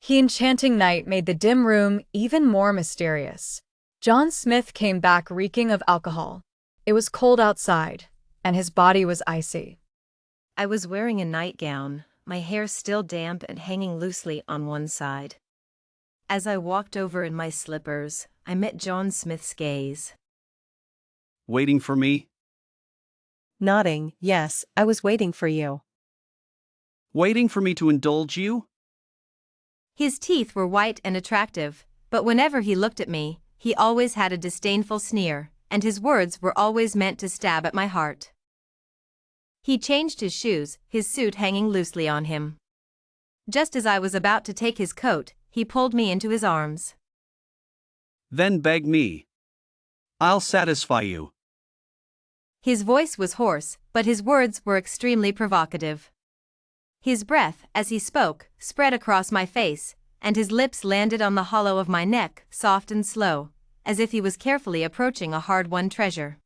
The enchanting night made the dim room even more mysterious. John Smith came back reeking of alcohol. It was cold outside, and his body was icy. I was wearing a nightgown, my hair still damp and hanging loosely on one side. As I walked over in my slippers, I met John Smith's gaze. Waiting for me? Nodding, yes, I was waiting for you. Waiting for me to indulge you? His teeth were white and attractive, but whenever he looked at me, he always had a disdainful sneer, and his words were always meant to stab at my heart. He changed his shoes, his suit hanging loosely on him. Just as I was about to take his coat, he pulled me into his arms. Then beg me. I'll satisfy you. His voice was hoarse, but his words were extremely provocative. His breath, as he spoke, spread across my face, and his lips landed on the hollow of my neck, soft and slow, as if he was carefully approaching a hard-won treasure.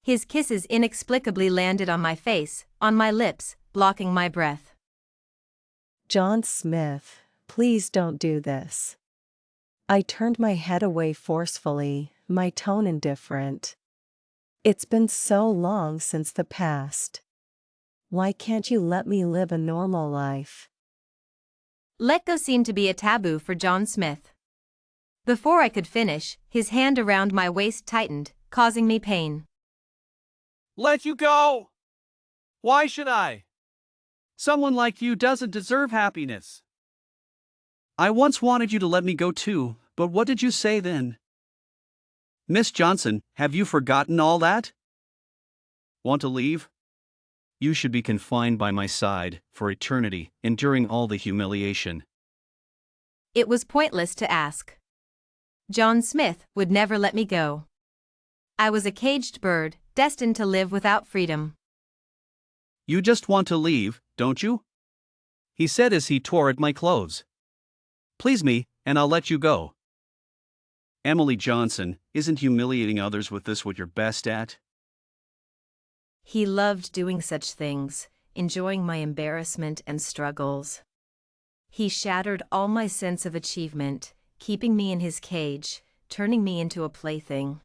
His kisses inexplicably landed on my face, on my lips, blocking my breath. John Smith, please don't do this. I turned my head away forcefully, my tone indifferent. It's been so long since the past. Why can't you let me live a normal life? Let go seemed to be a taboo for John Smith. Before I could finish, his hand around my waist tightened, causing me pain. Let you go! Why should I? Someone like you doesn't deserve happiness. I once wanted you to let me go too, but what did you say then? Miss Johnson, have you forgotten all that? Want to leave? You should be confined by my side, for eternity, enduring all the humiliation. It was pointless to ask. John Smith would never let me go. I was a caged bird, destined to live without freedom. You just want to leave, don't you? He said as he tore at my clothes. Please me, and I'll let you go. Emily Johnson, isn't humiliating others with this what you're best at? He loved doing such things, enjoying my embarrassment and struggles. He shattered all my sense of achievement, keeping me in his cage, turning me into a plaything.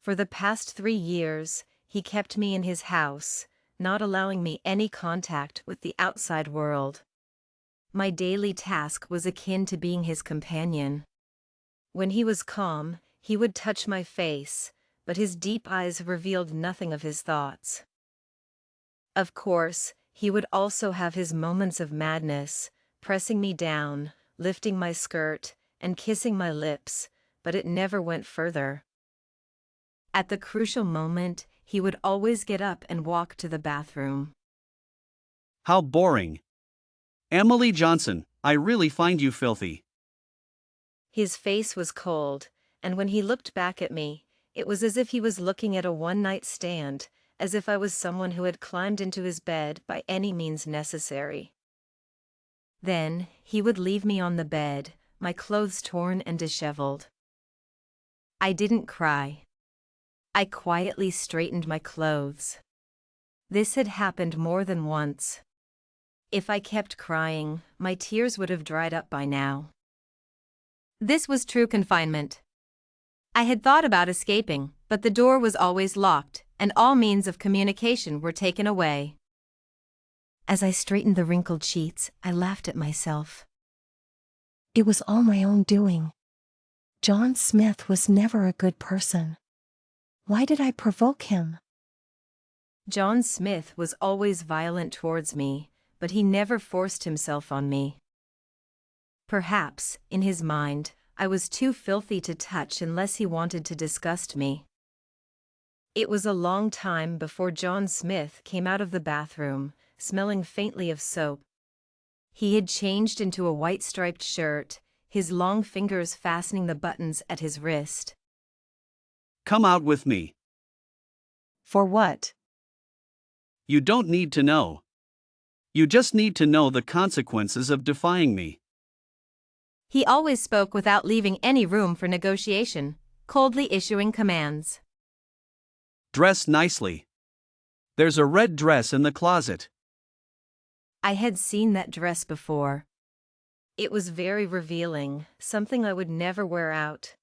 For the past 3 years, he kept me in his house, not allowing me any contact with the outside world. My daily task was akin to being his companion. When he was calm, he would touch my face, but his deep eyes revealed nothing of his thoughts. Of course, he would also have his moments of madness, pressing me down, lifting my skirt, and kissing my lips, but it never went further. At the crucial moment, he would always get up and walk to the bathroom. How boring. Emily Johnson, I really find you filthy. His face was cold, and when he looked back at me, it was as if he was looking at a one-night stand, as if I was someone who had climbed into his bed by any means necessary. Then, he would leave me on the bed, my clothes torn and disheveled. I didn't cry. I quietly straightened my clothes. This had happened more than once. If I kept crying, my tears would have dried up by now. This was true confinement. I had thought about escaping, but the door was always locked, and all means of communication were taken away. As I straightened the wrinkled sheets, I laughed at myself. It was all my own doing. John Smith was never a good person. Why did I provoke him? John Smith was always violent towards me, but he never forced himself on me. Perhaps, in his mind, I was too filthy to touch unless he wanted to disgust me. It was a long time before John Smith came out of the bathroom, smelling faintly of soap. He had changed into a white-striped shirt, his long fingers fastening the buttons at his wrist. Come out with me. For what? You don't need to know. You just need to know the consequences of defying me. He always spoke without leaving any room for negotiation, coldly issuing commands. Dress nicely. There's a red dress in the closet. I had seen that dress before. It was very revealing, something I would never wear out.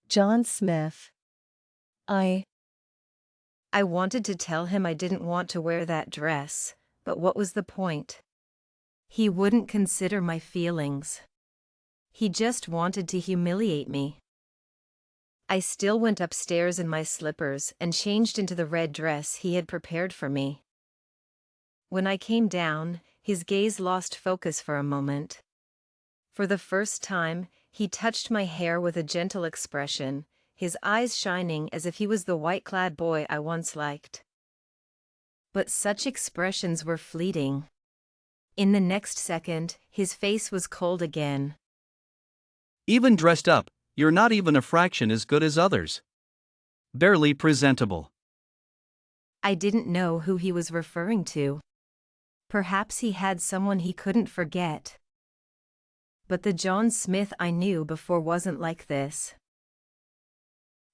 John Smith. I wanted to tell him I didn't want to wear that dress, but what was the point? He wouldn't consider my feelings. He just wanted to humiliate me. I still went upstairs in my slippers and changed into the red dress he had prepared for me. When I came down, his gaze lost focus for a moment. For the first time, he touched my hair with a gentle expression, his eyes shining as if he was the white-clad boy I once liked. But such expressions were fleeting. In the next second, his face was cold again. Even dressed up, you're not even a fraction as good as others. Barely presentable. I didn't know who he was referring to. Perhaps he had someone he couldn't forget. But the John Smith I knew before wasn't like this.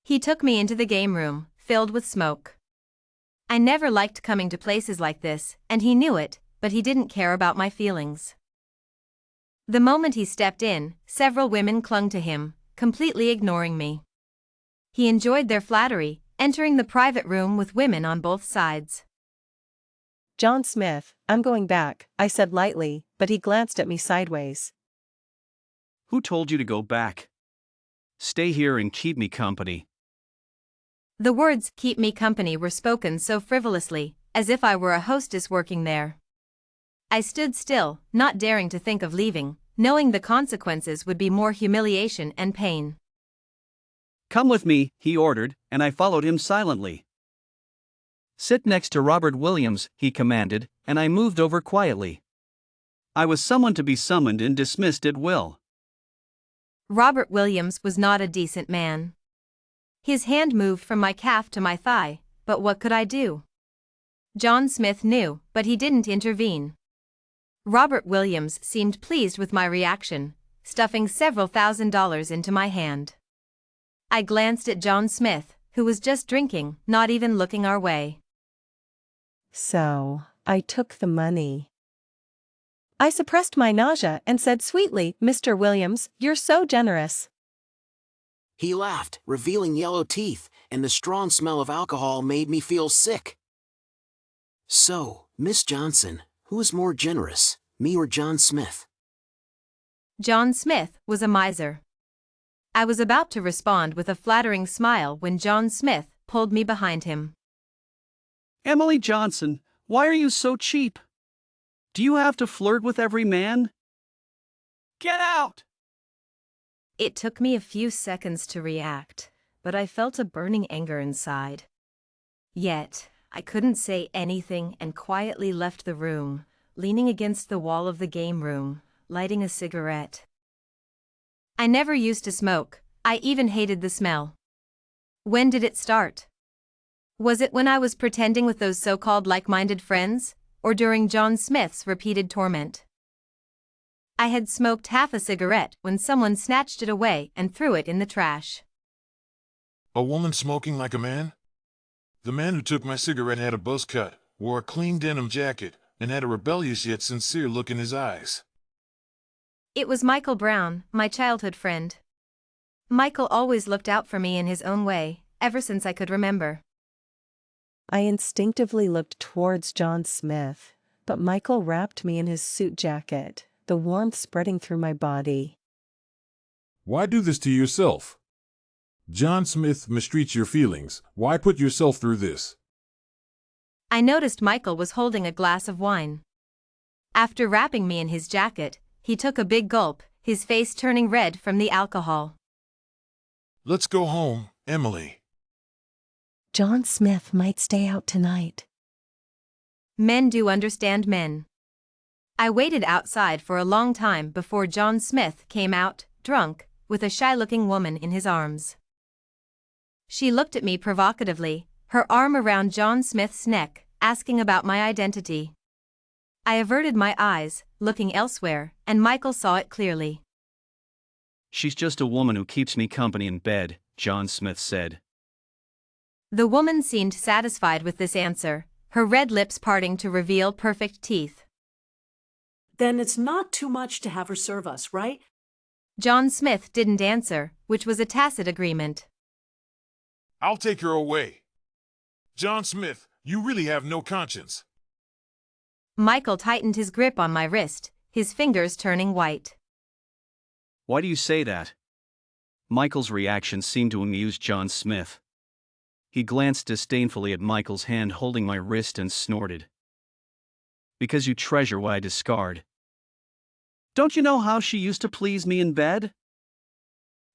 He took me into the game room, filled with smoke. I never liked coming to places like this, and he knew it, but he didn't care about my feelings. The moment he stepped in, several women clung to him, completely ignoring me. He enjoyed their flattery, entering the private room with women on both sides. John Smith, I'm going back, I said lightly, but he glanced at me sideways. Who told you to go back? Stay here and keep me company. The words, "keep me company," were spoken so frivolously, as if I were a hostess working there. I stood still, not daring to think of leaving, knowing the consequences would be more humiliation and pain. Come with me, he ordered, and I followed him silently. Sit next to Robert Williams, he commanded, and I moved over quietly. I was someone to be summoned and dismissed at will. Robert Williams was not a decent man. His hand moved from my calf to my thigh, but what could I do? John Smith knew, but he didn't intervene. Robert Williams seemed pleased with my reaction, stuffing several $1,000s into my hand. I glanced at John Smith, who was just drinking, not even looking our way. So, I took the money. I suppressed my nausea and said sweetly, "Mr. Williams, you're so generous." He laughed, revealing yellow teeth, and the strong smell of alcohol made me feel sick. So, Miss Johnson, who is more generous, me or John Smith? John Smith was a miser. I was about to respond with a flattering smile when John Smith pulled me behind him. Emily Johnson, why are you so cheap? Do you have to flirt with every man? Get out! It took me a few seconds to react, but I felt a burning anger inside. Yet, I couldn't say anything and quietly left the room, leaning against the wall of the game room, lighting a cigarette. I never used to smoke, I even hated the smell. When did it start? Was it when I was pretending with those so-called like-minded friends, or during John Smith's repeated torment? I had smoked half a cigarette when someone snatched it away and threw it in the trash. A woman smoking like a man? The man who took my cigarette had a buzz cut, wore a clean denim jacket, and had a rebellious yet sincere look in his eyes. It was Michael Brown, my childhood friend. Michael always looked out for me in his own way, ever since I could remember. I instinctively looked towards John Smith, but Michael wrapped me in his suit jacket, the warmth spreading through my body. Why do this to yourself? John Smith mistreats your feelings. Why put yourself through this? I noticed Michael was holding a glass of wine. After wrapping me in his jacket, he took a big gulp, his face turning red from the alcohol. Let's go home, Emily. John Smith might stay out tonight. Men do understand men. I waited outside for a long time before John Smith came out, drunk, with a shy-looking woman in his arms. She looked at me provocatively, her arm around John Smith's neck, asking about my identity. I averted my eyes, looking elsewhere, and Michael saw it clearly. She's just a woman who keeps me company in bed, John Smith said. The woman seemed satisfied with this answer, her red lips parting to reveal perfect teeth. Then it's not too much to have her serve us, right? John Smith didn't answer, which was a tacit agreement. I'll take her away. John Smith, you really have no conscience. Michael tightened his grip on my wrist, his fingers turning white. Why do you say that? Michael's reaction seemed to amuse John Smith. He glanced disdainfully at Michael's hand holding my wrist and snorted. Because you treasure what I discard. Don't you know how she used to please me in bed?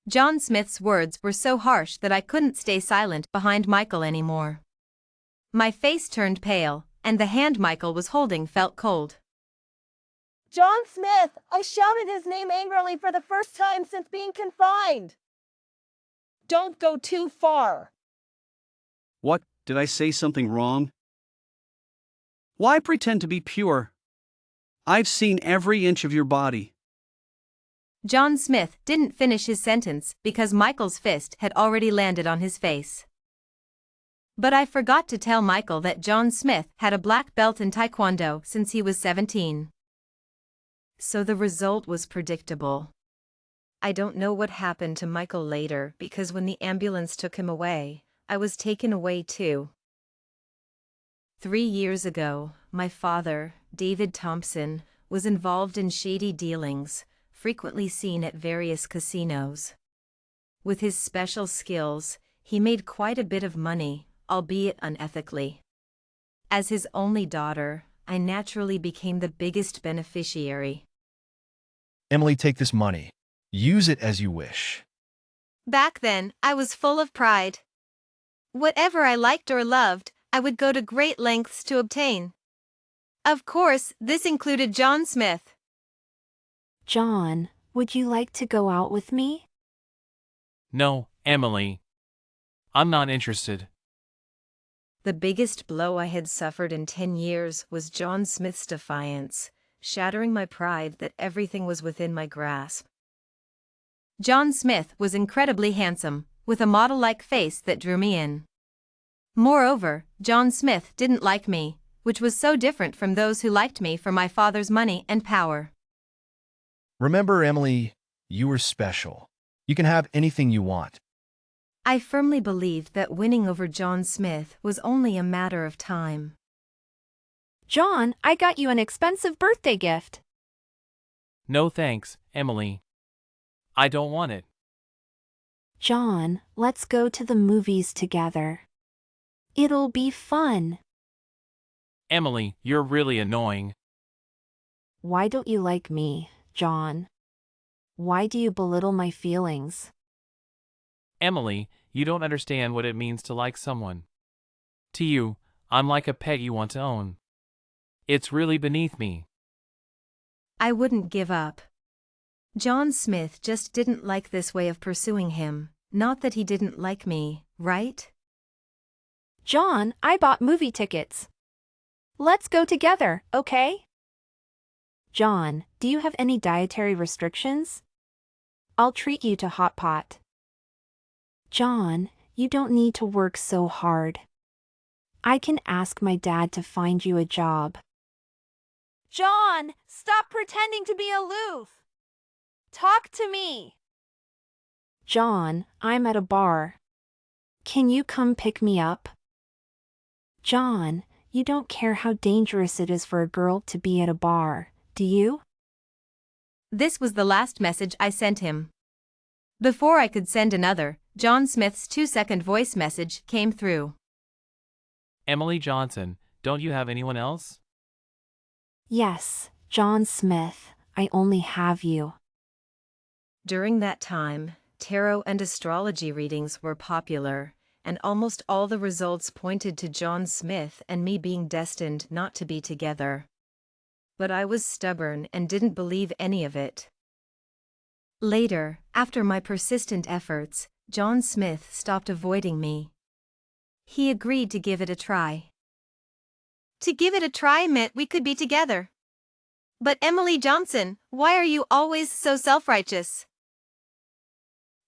John Smith's words were so harsh that I couldn't stay silent behind Michael anymore. My face turned pale, and the hand Michael was holding felt cold. John Smith! I shouted his name angrily for the first time since being confined. Don't go too far. What, did I say something wrong? Why pretend to be pure? I've seen every inch of your body. John Smith didn't finish his sentence because Michael's fist had already landed on his face. But I forgot to tell Michael that John Smith had a black belt in Taekwondo since he was 17. So the result was predictable. I don't know what happened to Michael later because when the ambulance took him away, I was taken away too. 3 years ago, my father, David Thompson, was involved in shady dealings, frequently seen at various casinos. With his special skills, he made quite a bit of money, albeit unethically. As his only daughter, I naturally became the biggest beneficiary. Emily, take this money. Use it as you wish. Back then, I was full of pride. Whatever I liked or loved, I would go to great lengths to obtain. Of course, this included John Smith. John, would you like to go out with me? No, Emily. I'm not interested. The biggest blow I had suffered in 10 years was John Smith's defiance, shattering my pride that everything was within my grasp. John Smith was incredibly handsome, with a model-like face that drew me in. Moreover, John Smith didn't like me, which was so different from those who liked me for my father's money and power. Remember, Emily, you are special. You can have anything you want. I firmly believed that winning over John Smith was only a matter of time. John, I got you an expensive birthday gift. No thanks, Emily. I don't want it. John, let's go to the movies together. It'll be fun. Emily, you're really annoying. Why don't you like me, John? Why do you belittle my feelings? Emily, you don't understand what it means to like someone. To you, I'm like a pet you want to own. It's really beneath me. I wouldn't give up. John Smith just didn't like this way of pursuing him, not that he didn't like me, right? John, I bought movie tickets. Let's go together, okay? John, do you have any dietary restrictions? I'll treat you to hot pot. John, you don't need to work so hard. I can ask my dad to find you a job. John, stop pretending to be aloof. Talk to me. John, I'm at a bar. Can you come pick me up? John, you don't care how dangerous it is for a girl to be at a bar, do you? This was the last message I sent him. Before I could send another, John Smith's 2-second voice message came through. Emily Johnson, don't you have anyone else? Yes, John Smith, I only have you. During that time, tarot and astrology readings were popular, and almost all the results pointed to John Smith and me being destined not to be together. But I was stubborn and didn't believe any of it. Later, after my persistent efforts, John Smith stopped avoiding me. He agreed to give it a try. To give it a try meant we could be together. But Emily Johnson, why are you always so self-righteous?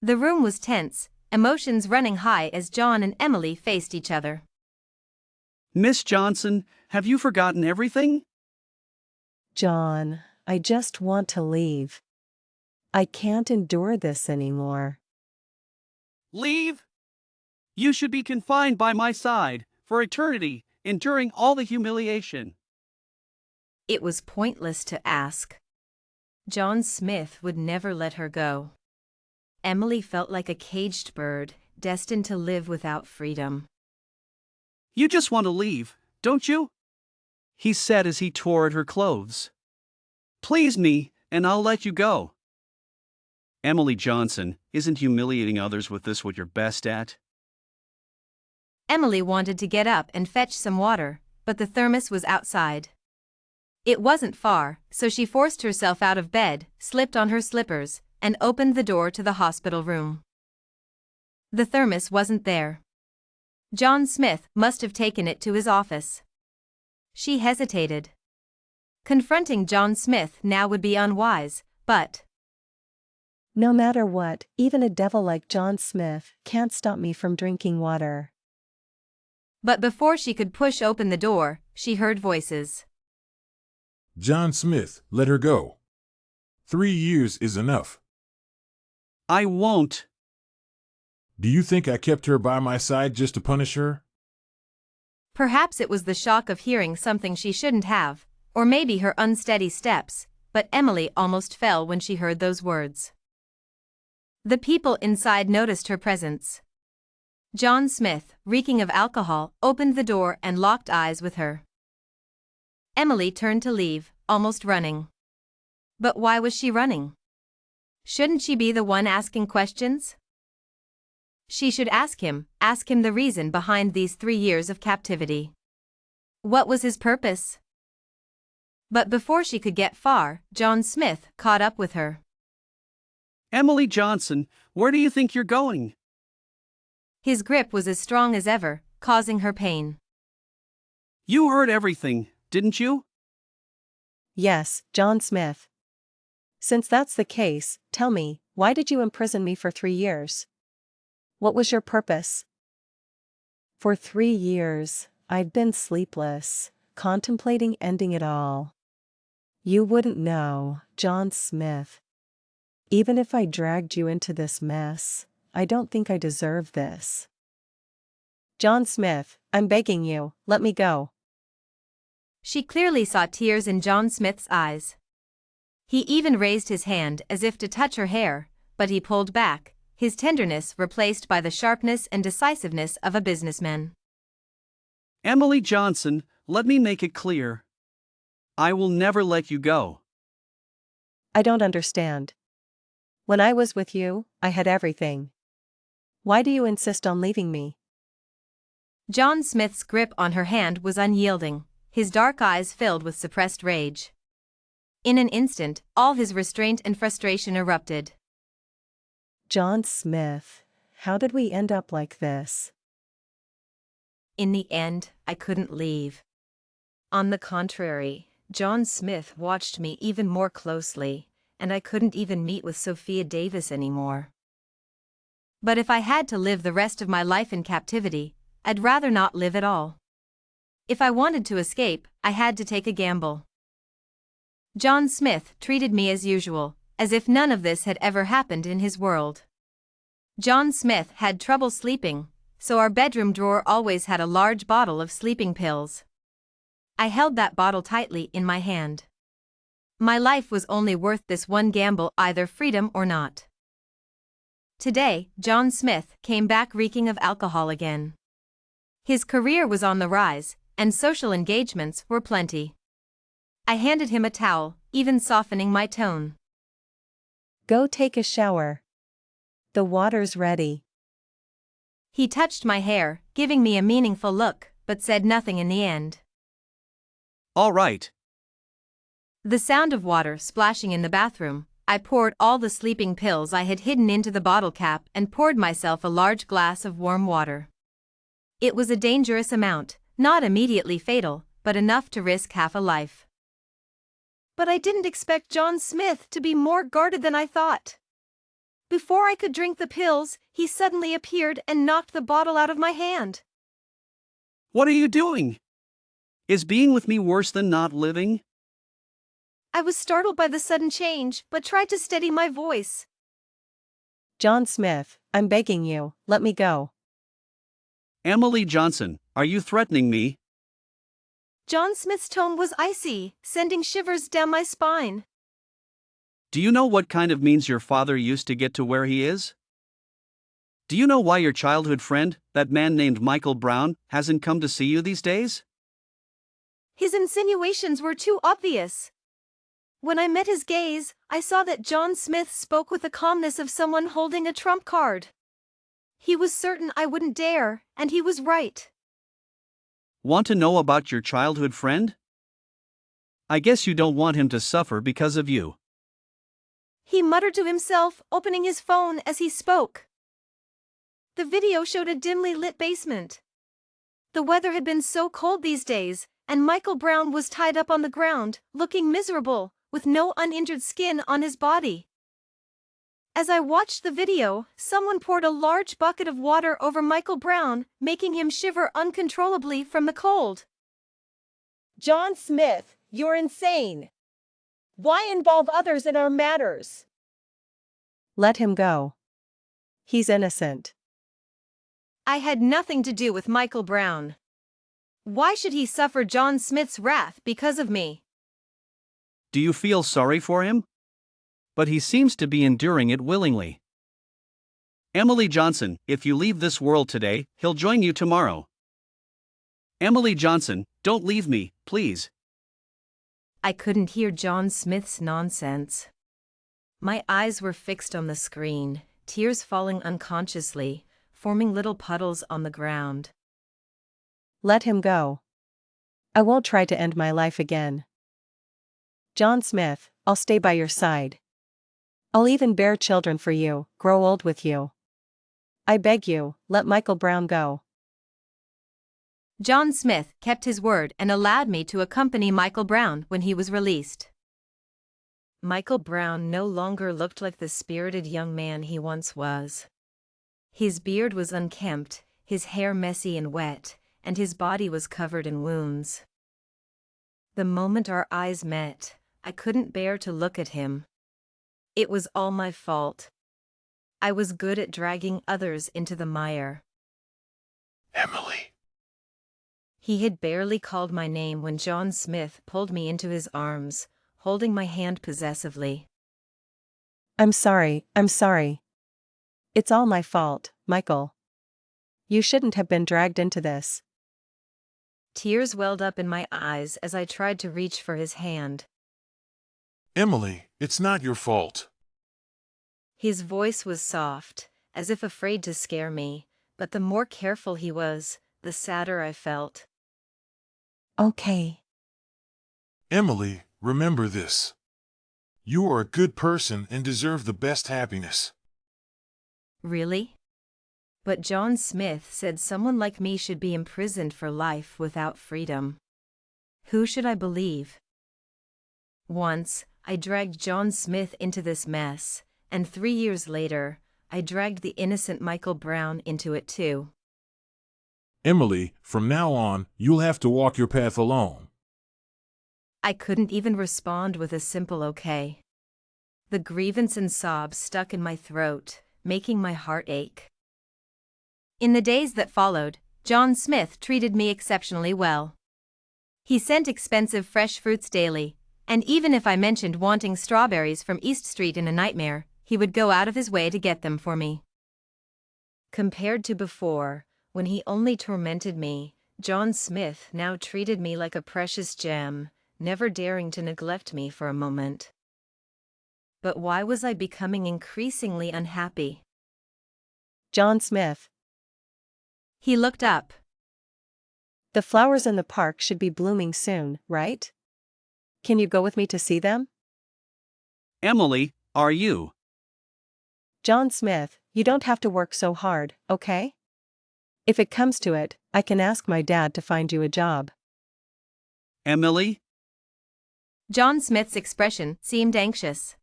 The room was tense, emotions running high as John and Emily faced each other. Miss Johnson, have you forgotten everything? John, I just want to leave. I can't endure this anymore. Leave? You should be confined by my side for eternity, enduring all the humiliation. It was pointless to ask. John Smith would never let her go. Emily felt like a caged bird, destined to live without freedom. You just want to leave, don't you? He said as he tore at her clothes. Please me, and I'll let you go. Emily Johnson, isn't humiliating others with this what you're best at? Emily wanted to get up and fetch some water, but the thermos was outside. It wasn't far, so she forced herself out of bed, slipped on her slippers, and opened the door to the hospital room. The thermos wasn't there. John Smith must have taken it to his office. She hesitated. Confronting John Smith now would be unwise, but No matter what, even a devil like John Smith can't stop me from drinking water. But before she could push open the door, she heard voices. John Smith, let her go. 3 years is enough. I won't. Do you think I kept her by my side just to punish her? Perhaps it was the shock of hearing something she shouldn't have, or maybe her unsteady steps, but Emily almost fell when she heard those words. The people inside noticed her presence. John Smith, reeking of alcohol, opened the door and locked eyes with her. Emily turned to leave, almost running. But why was she running? Shouldn't she be the one asking questions? She should ask him the reason behind these 3 years of captivity. What was his purpose? But before she could get far, John Smith caught up with her. Emily Johnson, where do you think you're going? His grip was as strong as ever, causing her pain. You heard everything, didn't you? Yes, John Smith. Since that's the case, tell me, why did you imprison me for 3 years? What was your purpose? For 3 years, I've been sleepless, contemplating ending it all. You wouldn't know, John Smith. Even if I dragged you into this mess, I don't think I deserve this. John Smith, I'm begging you, let me go. She clearly saw tears in John Smith's eyes. He even raised his hand as if to touch her hair, but he pulled back, his tenderness replaced by the sharpness and decisiveness of a businessman. Emily Johnson, let me make it clear. I will never let you go. I don't understand. When I was with you, I had everything. Why do you insist on leaving me? John Smith's grip on her hand was unyielding, his dark eyes filled with suppressed rage. In an instant, all his restraint and frustration erupted. John Smith, how did we end up like this? In the end, I couldn't leave. On the contrary, John Smith watched me even more closely, and I couldn't even meet with Sophia Davis anymore. But if I had to live the rest of my life in captivity, I'd rather not live at all. If I wanted to escape, I had to take a gamble. John Smith treated me as usual, as if none of this had ever happened in his world. John Smith had trouble sleeping, so our bedroom drawer always had a large bottle of sleeping pills. I held that bottle tightly in my hand. My life was only worth this one gamble, either freedom or not. Today, John Smith came back reeking of alcohol again. His career was on the rise, and social engagements were plenty. I handed him a towel, even softening my tone. Go take a shower. The water's ready. He touched my hair, giving me a meaningful look, but said nothing in the end. All right. The sound of water splashing in the bathroom, I poured all the sleeping pills I had hidden into the bottle cap and poured myself a large glass of warm water. It was a dangerous amount, not immediately fatal, but enough to risk half a life. But I didn't expect John Smith to be more guarded than I thought. Before I could drink the pills, he suddenly appeared and knocked the bottle out of my hand. What are you doing? Is being with me worse than not living? I was startled by the sudden change, but tried to steady my voice. John Smith, I'm begging you, let me go. Emily Johnson, are you threatening me? John Smith's tone was icy, sending shivers down my spine. Do you know what kind of means your father used to get to where he is? Do you know why your childhood friend, that man named Michael Brown, hasn't come to see you these days? His insinuations were too obvious. When I met his gaze, I saw that John Smith spoke with the calmness of someone holding a trump card. He was certain I wouldn't dare, and he was right. Want to know about your childhood friend? I guess you don't want him to suffer because of you. He muttered to himself, opening his phone as he spoke. The video showed a dimly lit basement. The weather had been so cold these days, and Michael Brown was tied up on the ground, looking miserable, with no uninjured skin on his body. As I watched the video, someone poured a large bucket of water over Michael Brown, making him shiver uncontrollably from the cold. John Smith, you're insane. Why involve others in our matters? Let him go. He's innocent. I had nothing to do with Michael Brown. Why should he suffer John Smith's wrath because of me? Do you feel sorry for him? But he seems to be enduring it willingly. Emily Johnson, if you leave this world today, he'll join you tomorrow. Emily Johnson, don't leave me, please. I couldn't hear John Smith's nonsense. My eyes were fixed on the screen, tears falling unconsciously, forming little puddles on the ground. Let him go. I won't try to end my life again. John Smith, I'll stay by your side. I'll even bear children for you, grow old with you. I beg you, let Michael Brown go. John Smith kept his word and allowed me to accompany Michael Brown when he was released. Michael Brown no longer looked like the spirited young man he once was. His beard was unkempt, his hair messy and wet, and his body was covered in wounds. The moment our eyes met, I couldn't bear to look at him. It was all my fault. I was good at dragging others into the mire. Emily. He had barely called my name when John Smith pulled me into his arms, holding my hand possessively. I'm sorry. It's all my fault, Michael. You shouldn't have been dragged into this. Tears welled up in my eyes as I tried to reach for his hand. Emily, it's not your fault. His voice was soft, as if afraid to scare me, but the more careful he was, the sadder I felt. Okay. Emily, remember this. You are a good person and deserve the best happiness. Really? But John Smith said someone like me should be imprisoned for life without freedom. Who should I believe? Once, I dragged John Smith into this mess, and 3 years later, I dragged the innocent Michael Brown into it too. Emily, from now on, you'll have to walk your path alone. I couldn't even respond with a simple okay. The grievance and sobs stuck in my throat, making my heart ache. In the days that followed, John Smith treated me exceptionally well. He sent expensive fresh fruits daily, and even if I mentioned wanting strawberries from East Street in a nightmare, he would go out of his way to get them for me. Compared to before, when he only tormented me, John Smith now treated me like a precious gem, never daring to neglect me for a moment. But why was I becoming increasingly unhappy? John Smith. He looked up. The flowers in the park should be blooming soon, right? Can you go with me to see them? Emily, are you? John Smith, you don't have to work so hard, okay? If it comes to it, I can ask my dad to find you a job. Emily? John Smith's expression seemed anxious.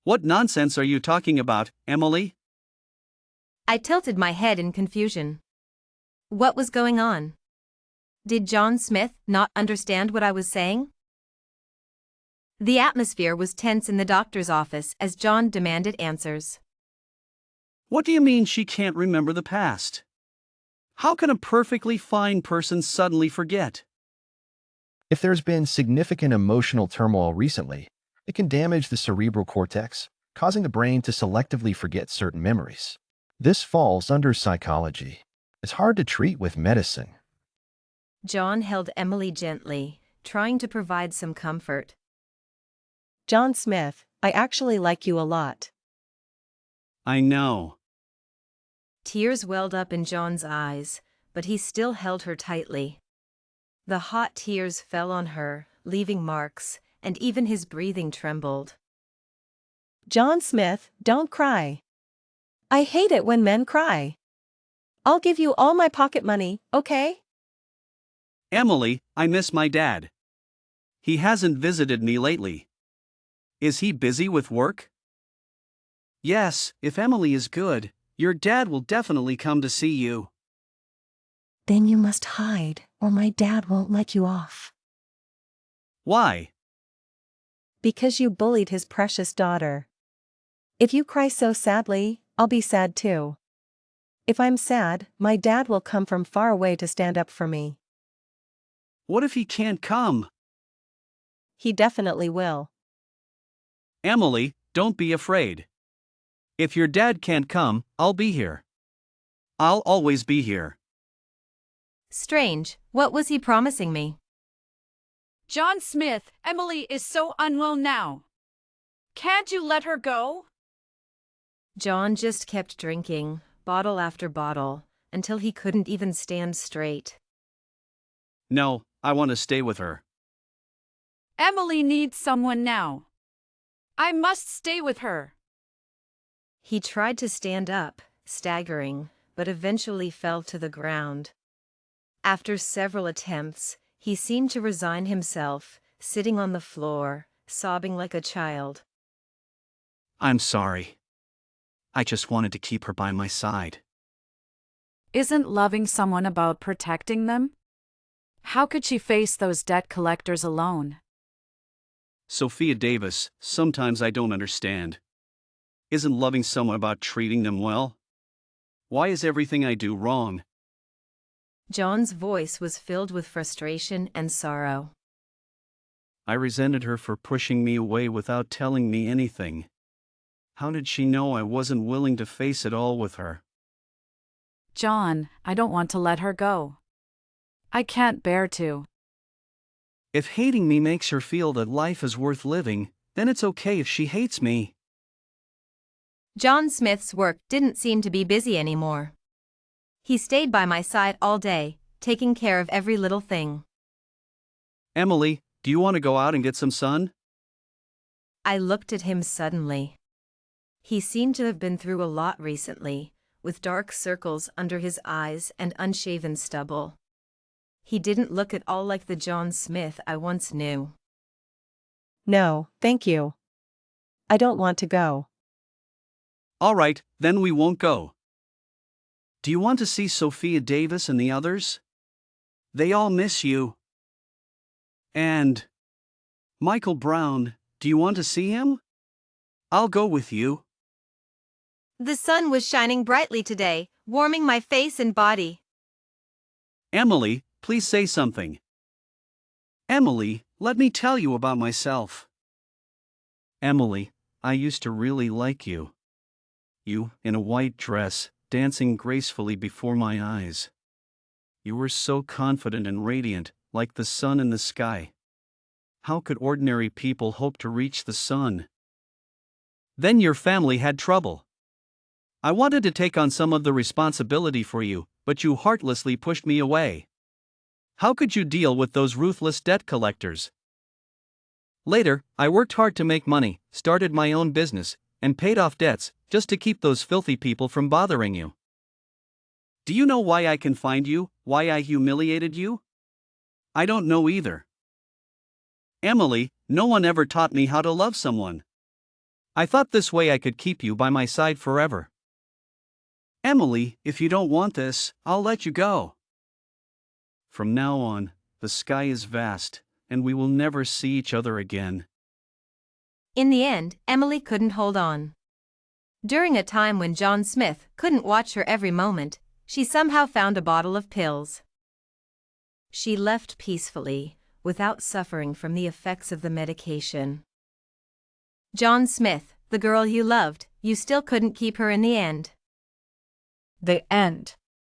What nonsense are you talking about, Emily? I tilted my head in confusion. What was going on? Did John Smith not understand what I was saying? The atmosphere was tense in the doctor's office as John demanded answers. What do you mean she can't remember the past? How can a perfectly fine person suddenly forget? If there's been significant emotional turmoil recently, it can damage the cerebral cortex, causing the brain to selectively forget certain memories. This falls under psychology. It's hard to treat with medicine. John held Emily gently, trying to provide some comfort. John Smith, I actually like you a lot. I know. Tears welled up in John's eyes, but he still held her tightly. The hot tears fell on her, leaving marks, and even his breathing trembled. John Smith, don't cry. I hate it when men cry. I'll give you all my pocket money, okay? Emily, I miss my dad. He hasn't visited me lately. Is he busy with work? Yes, if Emily is good, your dad will definitely come to see you. Then you must hide, or my dad won't let you off. Why? Because you bullied his precious daughter. If you cry so sadly, I'll be sad too. If I'm sad, my dad will come from far away to stand up for me. What if he can't come? He definitely will. Emily, don't be afraid. If your dad can't come, I'll be here. I'll always be here. Strange, what was he promising me? John Smith, Emily is so unwell now. Can't you let her go? John just kept drinking, bottle after bottle, until he couldn't even stand straight. No, I want to stay with her. Emily needs someone now. I must stay with her. He tried to stand up, staggering, but eventually fell to the ground. After several attempts, he seemed to resign himself, sitting on the floor, sobbing like a child. I'm sorry. I just wanted to keep her by my side. Isn't loving someone about protecting them? How could she face those debt collectors alone? Sophia Davis, sometimes I don't understand. Isn't loving someone about treating them well? Why is everything I do wrong? John's voice was filled with frustration and sorrow. I resented her for pushing me away without telling me anything. How did she know I wasn't willing to face it all with her? John, I don't want to let her go. I can't bear to. If hating me makes her feel that life is worth living, then it's okay if she hates me. John Smith's work didn't seem to be busy anymore. He stayed by my side all day, taking care of every little thing. Emily, do you want to go out and get some sun? I looked at him suddenly. He seemed to have been through a lot recently, with dark circles under his eyes and unshaven stubble. He didn't look at all like the John Smith I once knew. No, thank you. I don't want to go. All right, then we won't go. Do you want to see Sophia Davis and the others? They all miss you. And Michael Brown, do you want to see him? I'll go with you. The sun was shining brightly today, warming my face and body. Emily, please say something. Emily, let me tell you about myself. Emily, I used to really like you. You, in a white dress, dancing gracefully before my eyes. You were so confident and radiant, like the sun in the sky. How could ordinary people hope to reach the sun? Then your family had trouble. I wanted to take on some of the responsibility for you, but you heartlessly pushed me away. How could you deal with those ruthless debt collectors? Later, I worked hard to make money, started my own business, and paid off debts, just to keep those filthy people from bothering you. Do you know why I confined you, why I humiliated you? I don't know either. Emily, no one ever taught me how to love someone. I thought this way I could keep you by my side forever. Emily, if you don't want this, I'll let you go. From now on, the sky is vast, and we will never see each other again. In the end, Emily couldn't hold on. During a time when John Smith couldn't watch her every moment, she somehow found a bottle of pills. She left peacefully, without suffering from the effects of the medication. John Smith, the girl you loved, you still couldn't keep her in the end. The end.